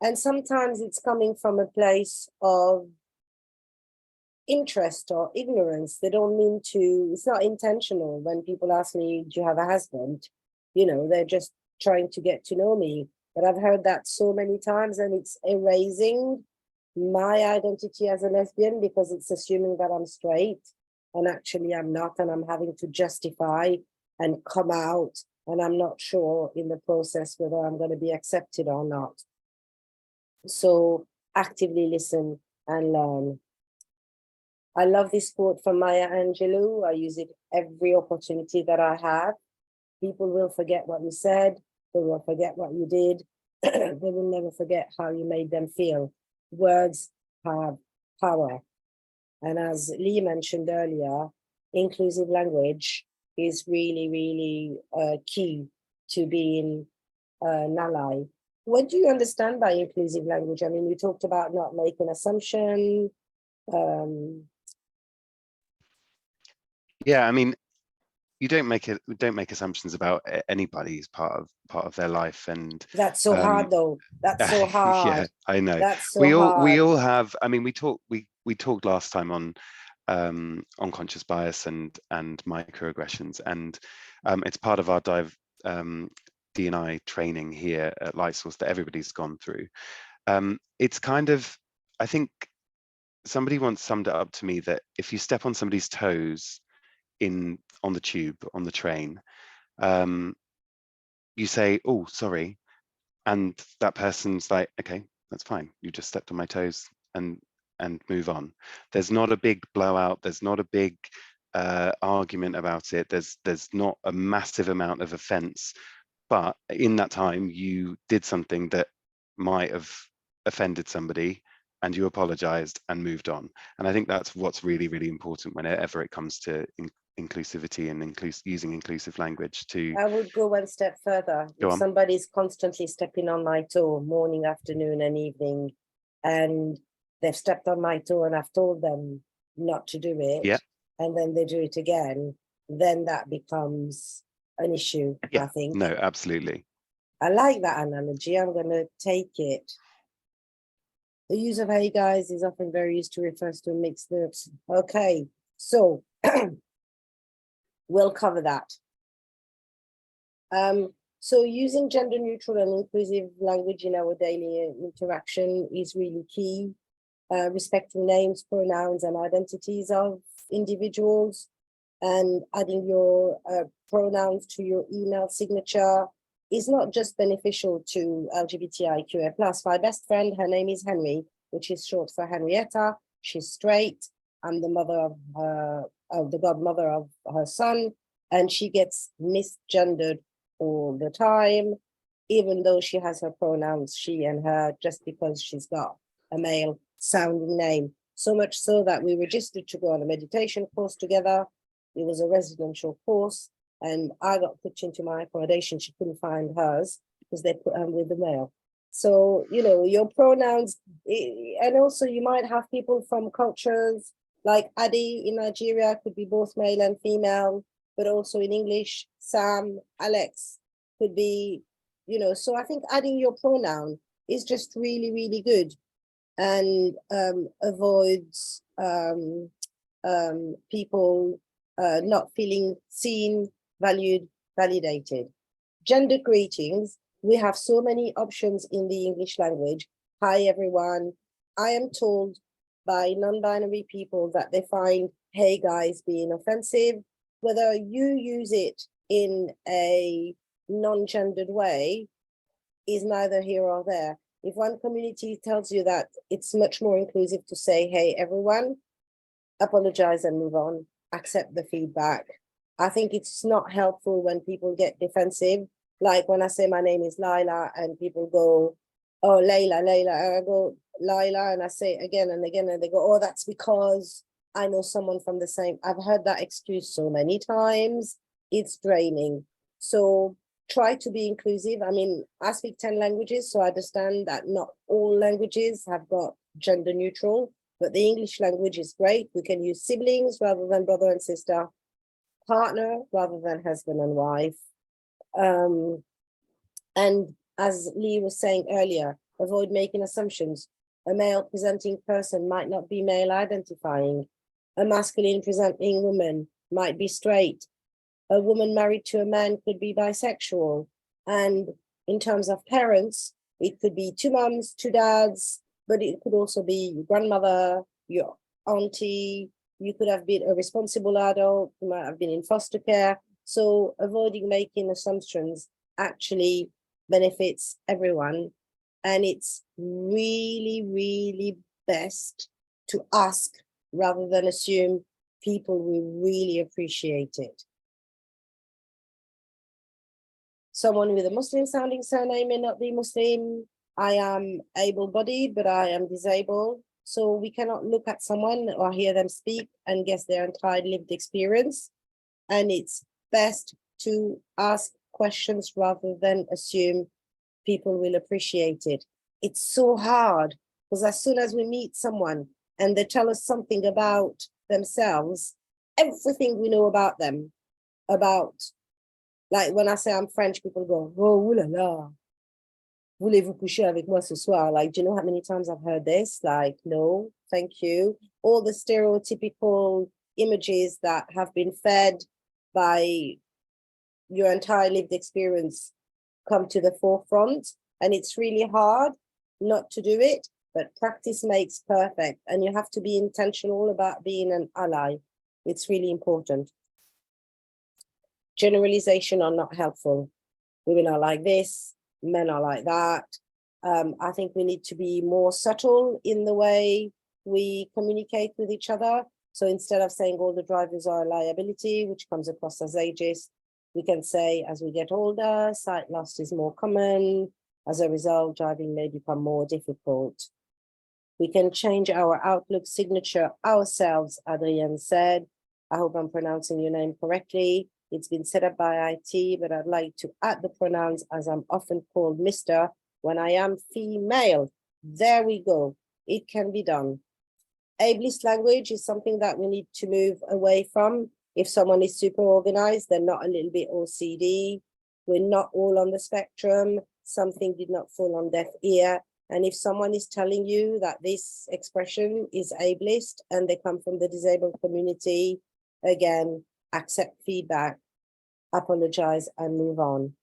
And sometimes it's coming from a place of interest or ignorance. They don't mean to, it's not intentional. When people ask me, do you have a husband? You know, they're just trying to get to know me. But I've heard that so many times, and it's erasing my identity as a lesbian because it's assuming that I'm straight, and actually I'm not, and I'm having to justify and come out, and I'm not sure in the process whether I'm going to be accepted or not. So actively listen and learn. I love this quote from Maya Angelou. I use it every opportunity that I have. People will forget what you said. They will forget what you did. They will never forget how you made them feel. Words have power. And as Lee mentioned earlier, inclusive language is really, really key to being an ally. What do you understand by inclusive language? I mean, you talked about not making assumption. Yeah, I mean, you don't make assumptions about anybody's part of their life, and That's so hard, though. That's so yeah, hard. I know. That's so We hard. all have. I mean, we talked last time on unconscious bias and microaggressions, and it's part of our D&I training here at Lightsource that everybody's gone through. It's kind of, I think somebody once summed it up to me that if you step on somebody's toes on the tube, on the train, you say, oh, sorry, and that person's like, okay, that's fine, you just stepped on my toes, and move on. There's not a big blowout, there's not a big argument about it, there's not a massive amount of offense, but in that time you did something that might have offended somebody, and you apologized and moved on. And I think that's what's really, really important whenever it comes to inclusivity and using inclusive language. To I would go one step further. go If on. somebody's constantly stepping on my toe, morning, afternoon, and evening, and they've stepped on my toe and I've told them not to do it, Yeah, and then they do it again, then that becomes an issue, yeah, I think. no, absolutely. I like that analogy. I'm going to take it. The use of hey guys is often very used to refer to mixed nerves. Okay, so we'll cover that. So using gender neutral and inclusive language in our daily interaction is really key. Respecting names, pronouns, and identities of individuals, and adding your pronouns to your email signature is not just beneficial to LGBTIQA+. My best friend, her name is Henry, which is short for Henrietta. She's straight. I'm the mother of the godmother of her son, and she gets misgendered all the time, even though she has her pronouns she and her, just because she's got a male sounding name. So much so that we registered to go on a meditation course together. It was a residential course, and I got put into my accommodation. She couldn't find hers because they put her with the male. So, you know, your pronouns, and also you might have people from cultures like Adi in Nigeria could be both male and female, but also in English, Sam, Alex could be, you know, so I think adding your pronoun is just really, really good, and avoids people not feeling seen, valued, validated. Gender greetings, we have so many options in the English language. hi everyone. I am told by non-binary people that they find hey guys being offensive, whether you use it in a non-gendered way is neither here or there. If one community tells you that it's much more inclusive to say, hey, everyone, apologize and move on, accept the feedback. I think it's not helpful when people get defensive. Like when I say my name is Laila and people go, oh, Layla, and I go, Laila, and I say it again and again, and they go, oh, that's because I know someone from the same. I've heard that excuse so many times. It's draining. So try to be inclusive. I mean, I speak 10 languages, so I understand that not all languages have got gender neutral, but the English language is great. We can use siblings rather than brother and sister, partner rather than husband and wife. And as Lee was saying earlier, avoid making assumptions. A male presenting person might not be male identifying. A masculine presenting woman might be straight. A woman married to a man could be bisexual. And in terms of parents, it could be two moms, two dads, but it could also be your grandmother, your auntie. You could have been a responsible adult, you might have been in foster care. So avoiding making assumptions actually benefits everyone. And it's really, really best to ask rather than assume. People will really appreciate it. Someone with a Muslim sounding surname may not be Muslim. I am able-bodied, but I am disabled. So we cannot look at someone or hear them speak and guess their entire lived experience. And it's best to ask questions rather than assume. People will appreciate it. It's so hard because as soon as we meet someone and they tell us something about themselves, everything we know about them, about, like when I say I'm French, people go, oh, ooh la la, voulez-vous coucher avec moi ce soir? Like, do you know how many times I've heard this? Like, no, thank you. All the stereotypical images that have been fed by your entire lived experience come to the forefront, and it's really hard not to do it, but practice makes perfect, and you have to be intentional about being an ally. It's really important. Generalization are not helpful. Women are like this, men are like that. I think we need to be more subtle in the way we communicate with each other. So instead of saying all the drivers are a liability, which comes across as ageist, we can say as we get older, sight loss is more common. As a result, driving may become more difficult. We can change our Outlook signature ourselves, Adrienne said. I hope I'm pronouncing your name correctly. It's been set up by IT, but I'd like to add the pronouns as I'm often called Mr. when I am female. There we go. It can be done. Ableist language is something that we need to move away from. If someone is super organized, they're not a little bit OCD. We're not all on the spectrum. Something did not fall on deaf ear. And if someone is telling you that this expression is ableist and they come from the disabled community, again, accept feedback, apologize, and move on.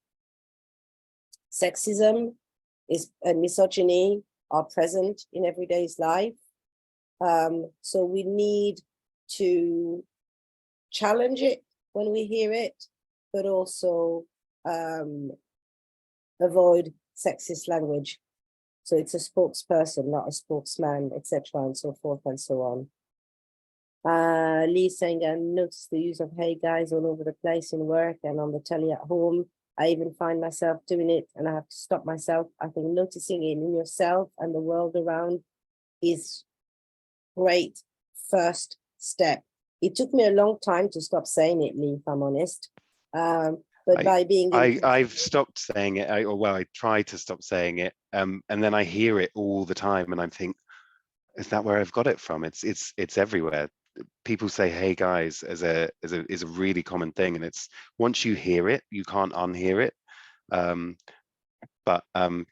Sexism and misogyny are present in everyday's life. So we need to challenge it when we hear it, but also avoid sexist language. So it's a spokesperson, not a spokesman, etc., and so forth and so on. Lee saying, I noticed the use of hey guys all over the place in work and on the telly at home. I even find myself doing it and I have to stop myself. I think noticing it in yourself and the world around is great first step. It took me a long time to stop saying it, Lee, if I'm honest. But by being I've stopped saying it, I try to stop saying it, and then I hear it all the time, and I think, is that where I've got it from? It's everywhere. People say "Hey guys" is a really common thing, and it's once you hear it, you can't unhear it.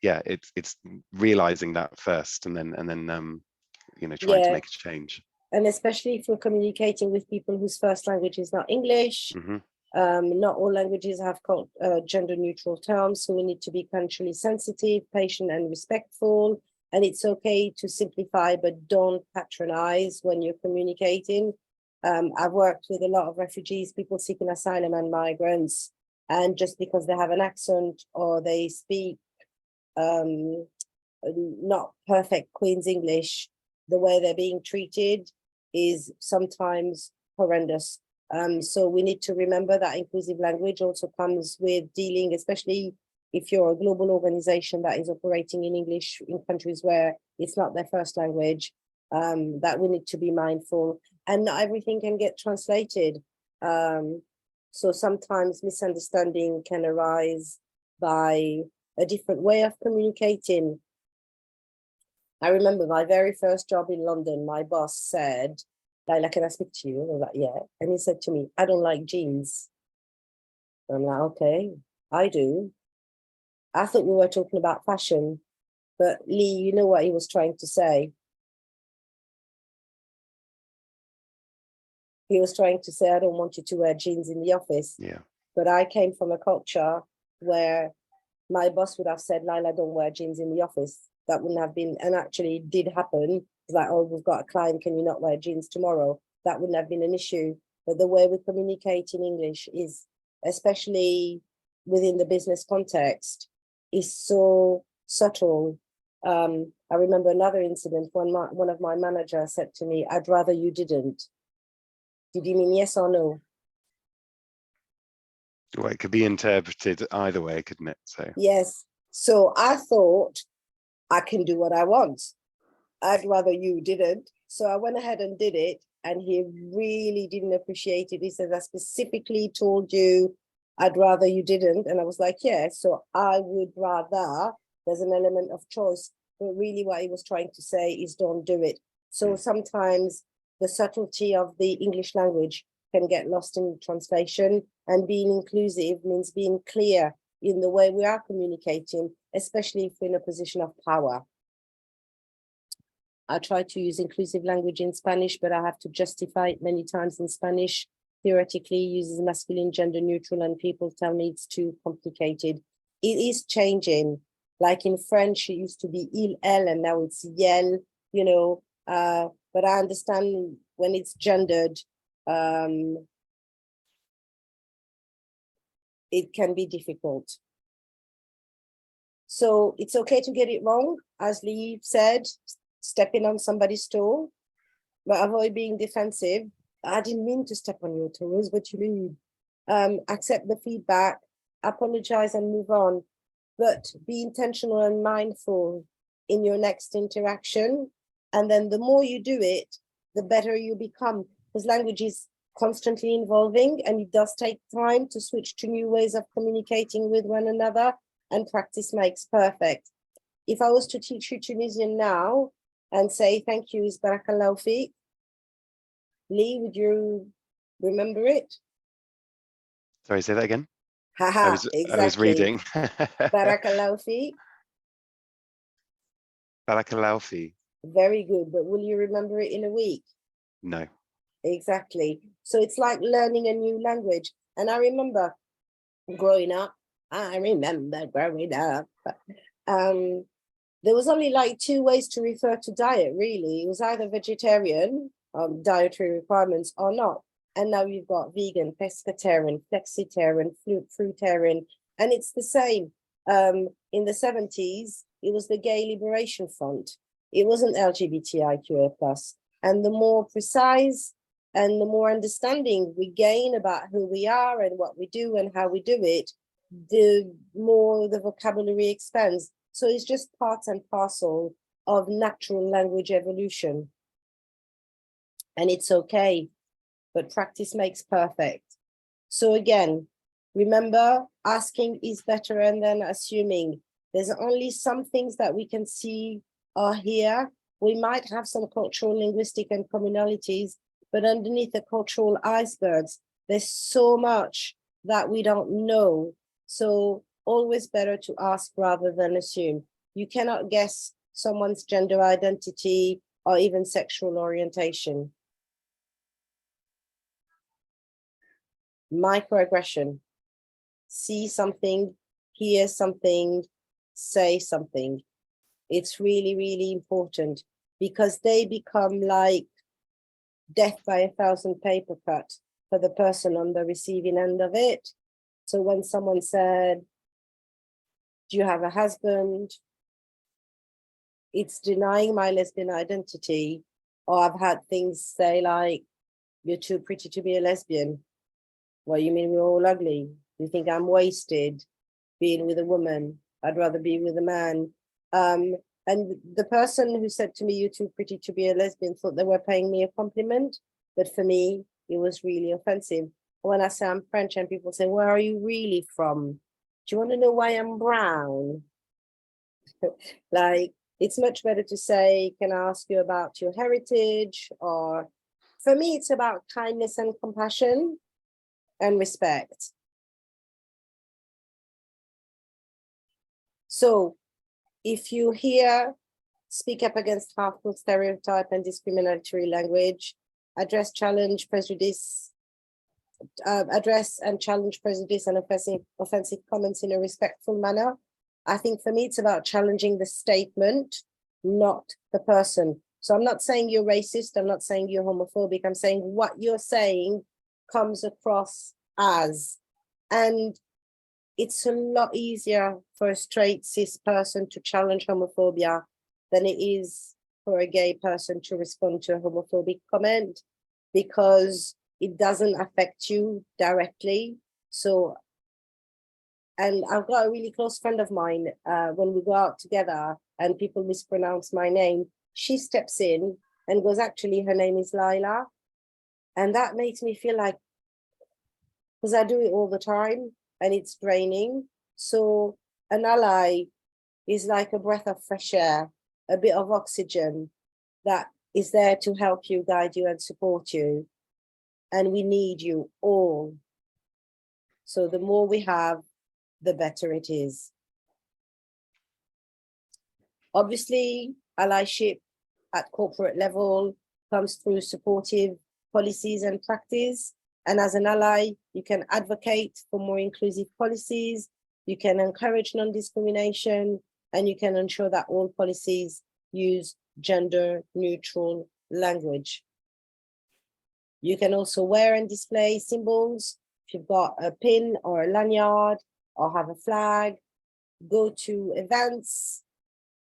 Yeah, it's realizing that first, and then you know, trying to make a change. And especially if we're communicating with people whose first language is not English. Not all languages have gender neutral terms, so we need to be culturally sensitive, patient, and respectful. And it's okay to simplify, but don't patronize when you're communicating. I've worked with a lot of refugees, people seeking asylum and migrants, and just because they have an accent or they speak not perfect Queen's English, the way they're being treated is sometimes horrendous. So we need to remember that inclusive language also comes with dealing, especially if you're a global organization that is operating in English in countries where it's not their first language, that we need to be mindful. And not everything can get translated. So sometimes misunderstanding can arise by a different way of communicating. I remember my very first job in London, my boss said, Laila, can I speak to you? I was like, yeah. And he said to me, I don't like jeans. I'm like, okay, I do. I thought we were talking about fashion, but Lee, you know what he was trying to say. He was trying to say, I don't want you to wear jeans in the office. Yeah. But I came from a culture where my boss would have said, Laila, don't wear jeans in the office. That wouldn't have been, and actually did happen. It's like, oh, we've got a client, can you not wear jeans tomorrow? That wouldn't have been an issue. But the way we communicate in English is, especially within the business context, is so subtle. I remember another incident when one of my managers said to me, I'd rather you didn't. Did you mean yes or no? Well, it could be interpreted either way, couldn't it? So yes. So I thought, I can do what I want. I'd rather you didn't. So I went ahead and did it. And he really didn't appreciate it. He says, I specifically told you I'd rather you didn't. And I was like, yeah, so I would rather. There's an element of choice. But really what he was trying to say is don't do it. So sometimes the subtlety of the English language can get lost in translation. And being inclusive means being clear in the way we are communicating, especially if we're in a position of power. I try to use inclusive language in Spanish, but I have to justify it many times in Spanish. Theoretically, uses masculine, gender neutral, and people tell me it's too complicated. It is changing. Like in French, it used to be il, elle, and now it's yel, you know. But I understand when it's gendered, it can be difficult. So it's okay to get it wrong, as Lee said, stepping on somebody's toe, but avoid being defensive. I didn't mean to step on your toes, but you mean. Accept the feedback, apologize and move on, but be intentional and mindful in your next interaction. And then the more you do it, the better you become, because language is constantly evolving and it does take time to switch to new ways of communicating with one another, and practice makes perfect. If I was to teach you Tunisian now and say thank you is Barakallahu Feek, Lee, would you remember it? sorry, say that again. Haha, exactly. I was reading. Barakallahu Feek. Barakallahu. Very good, but will you remember it in a week? No. Exactly. So it's like learning a new language. And I remember growing up, there was only like two ways to refer to diet, really. It was either vegetarian, dietary requirements, or not. And now you've got vegan, pescatarian, flexitarian, fruitarian, and it's the same. In the 70s, it was the Gay Liberation Front. It wasn't LGBTIQA+. And the more precise and the more understanding we gain about who we are and what we do and how we do it, the more the vocabulary expands. So it's just part and parcel of natural language evolution. And it's okay, but practice makes perfect. So again, remember, asking is better and then assuming. There's only some things that we can see or hear. We might have some cultural, linguistic, and commonalities, but underneath the cultural icebergs, there's so much that we don't know. So always better to ask rather than assume. You cannot guess someone's gender identity or even sexual orientation. Microaggression. See something, hear something, say something. It's really, really important because they become like death by a thousand paper cut for the person on the receiving end of it. So when someone said, do you have a husband? It's denying my lesbian identity. Or I've had things say like, you're too pretty to be a lesbian. What, you mean we're all ugly? You think I'm wasted being with a woman? I'd rather be with a man. And the person who said to me, you're too pretty to be a lesbian, thought they were paying me a compliment. But for me, it was really offensive. When I say I'm French and people say, where are you really from? Do you want to know why I'm brown? Like, it's much better to say, can I ask you about your heritage? Or for me, it's about kindness and compassion and respect. So if you hear, speak up against harmful stereotype and discriminatory language, address and challenge prejudice and offensive comments in a respectful manner. I think for me, it's about challenging the statement, not the person. So I'm not saying you're racist. I'm not saying you're homophobic. I'm saying what you're saying comes across as. And it's a lot easier for a straight cis person to challenge homophobia than it is for a gay person to respond to a homophobic comment, because it doesn't affect you directly. So, and I've got a really close friend of mine, when we go out together and people mispronounce my name, she steps in and goes, actually, her name is Laila. And that makes me feel like, because I do it all the time and it's draining. So an ally is like a breath of fresh air, a bit of oxygen that is there to help you, guide you, and support you. And we need you all. So the more we have, the better it is. Obviously, allyship at corporate level comes through supportive policies and practice. And as an ally, you can advocate for more inclusive policies, you can encourage non-discrimination, and you can ensure that all policies use gender-neutral language. You can also wear and display symbols. If you've got a pin or a lanyard or have a flag, go to events,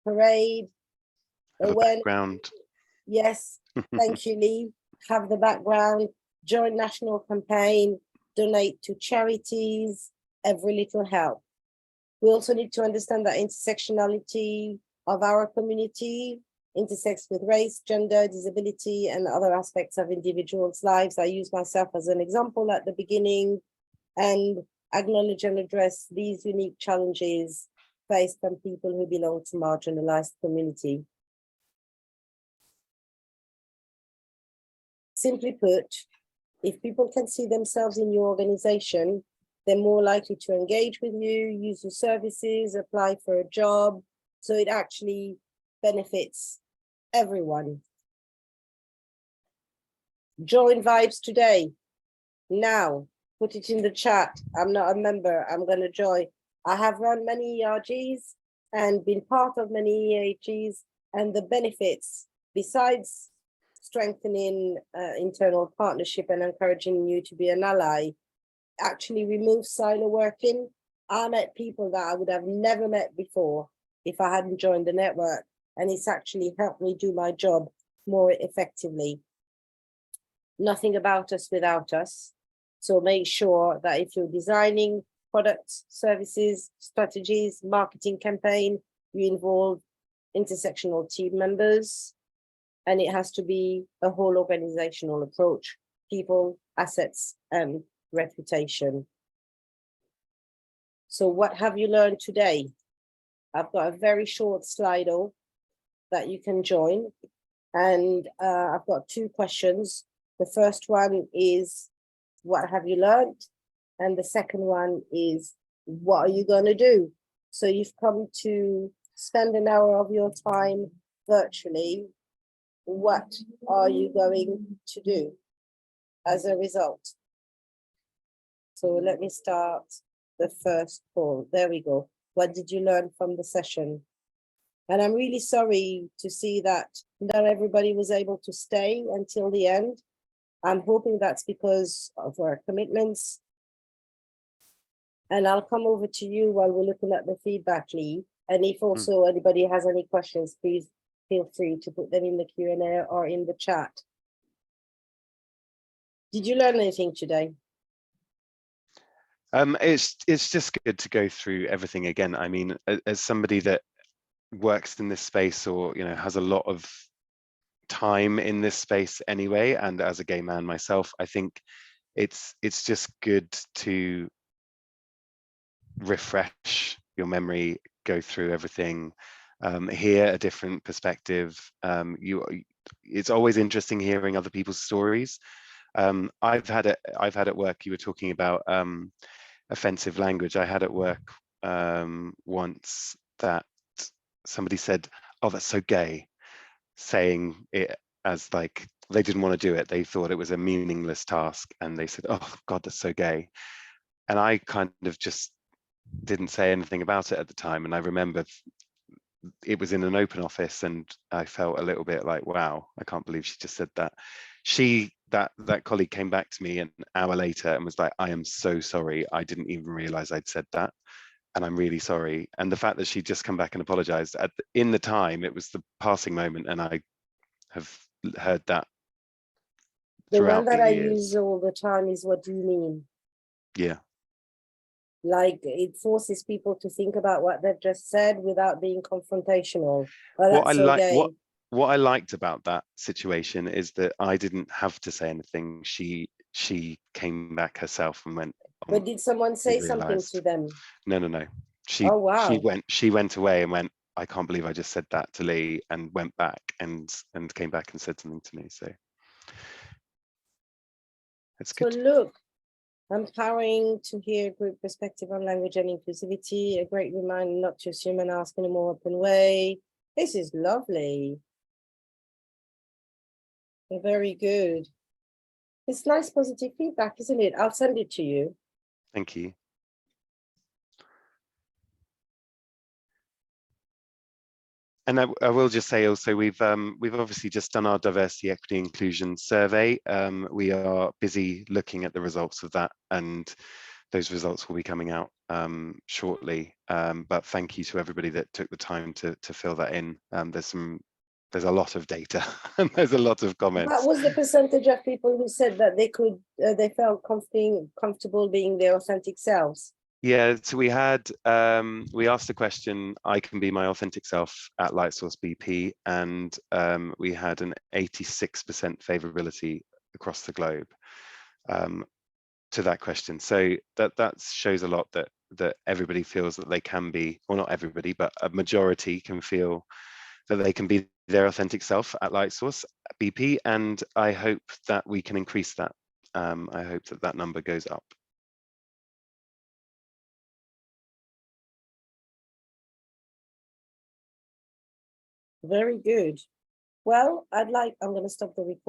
parade, Have a background. Yes, thank you, Lee. Have the background, join national campaign, donate to charities, every little help. We also need to understand that intersectionality of our community intersects with race, gender, disability, and other aspects of individuals' lives. I use myself as an example at the beginning, and acknowledge and address these unique challenges faced by people who belong to marginalized community. Simply put, if people can see themselves in your organization, they're more likely to engage with you, use your services, apply for a job. So it actually benefits everyone. Join Vibes today. Now, put it in the chat. I'm not a member, I'm gonna join. I have run many ERGs and been part of many EAGs, and the benefits, besides strengthening internal partnership and encouraging you to be an ally, actually remove silo working. I met people that I would have never met before if I hadn't joined the network, and it's actually helped me do my job more effectively. Nothing about us without us. So make sure that if you're designing products, services, strategies, marketing campaign, you involve intersectional team members, and it has to be a whole organizational approach, people, assets, and reputation. So what have you learned today? I've got a very short Slido that you can join. And I've got 2 questions. The first one is, what have you learned? And the second one is, what are you going to do? So you've come to spend an hour of your time virtually. What are you going to do as a result? So let me start the first poll. There we go. What did you learn from the session? And I'm really sorry to see that not everybody was able to stay until the end. I'm hoping that's because of our commitments. And I'll come over to you while we're looking at the feedback, Lee. And if also anybody has any questions, please feel free to put them in the Q&A or in the chat. Did you learn anything today? It's just good to go through everything again. I mean, as somebody that works in this space, or has a lot of time in this space anyway, and as a gay man myself, I think it's just good to refresh your memory, go through everything, hear a different perspective. It's always interesting hearing other people's stories. I've had at work, you were talking about offensive language. I had at work once that somebody said, "Oh, that's so gay," saying it as like they didn't want to do it. They thought it was a meaningless task, and they said, "Oh God, that's so gay." And I kind of just didn't say anything about it at the time. And I remember it was in an open office, and I felt a little bit like, wow, I can't believe she just said that. That colleague came back to me an hour later and was like, "I am so sorry. I didn't even realize I'd said that. And I'm really sorry." And the fact that she'd just come back and apologized in the time, it was the passing moment. And I have heard that The one throughout the that I years. use all the time is, "What do you mean?" Yeah. Like, it forces people to think about what they've just said without being confrontational. Oh, What I that's so like, gay. what I liked about that situation is that I didn't have to say anything. She came back herself and went, But did someone "We say something to realized." them? No, no, no. Oh, wow. She went away and went, "I can't believe I just said that to Lee," and went back and came back and said something to me. So it's So good. look, empowering to hear group perspective on language and inclusivity, a great reminder not to assume and ask in a more open way. This is lovely. Very good. It's nice positive feedback, isn't it? I'll send it to you. Thank you. And I will just say also, we've obviously just done our diversity, equity, inclusion survey. We are busy looking at the results of that, and those results will be coming out shortly. But thank you to everybody that took the time to fill that in. There's a lot of data and there's a lot of comments. What was the percentage of people who said that they could, they felt comfortable being their authentic selves? Yeah, so we asked the question, "I can be my authentic self" at Lightsource BP, and we had an 86% favorability across the globe to that question. So that shows a lot that everybody feels that they can be, well, not everybody, but a majority can feel that they can be their authentic self at Lightsource BP, and I hope that we can increase that. I hope that number goes up. Very good. Well, I'm going to stop the recording.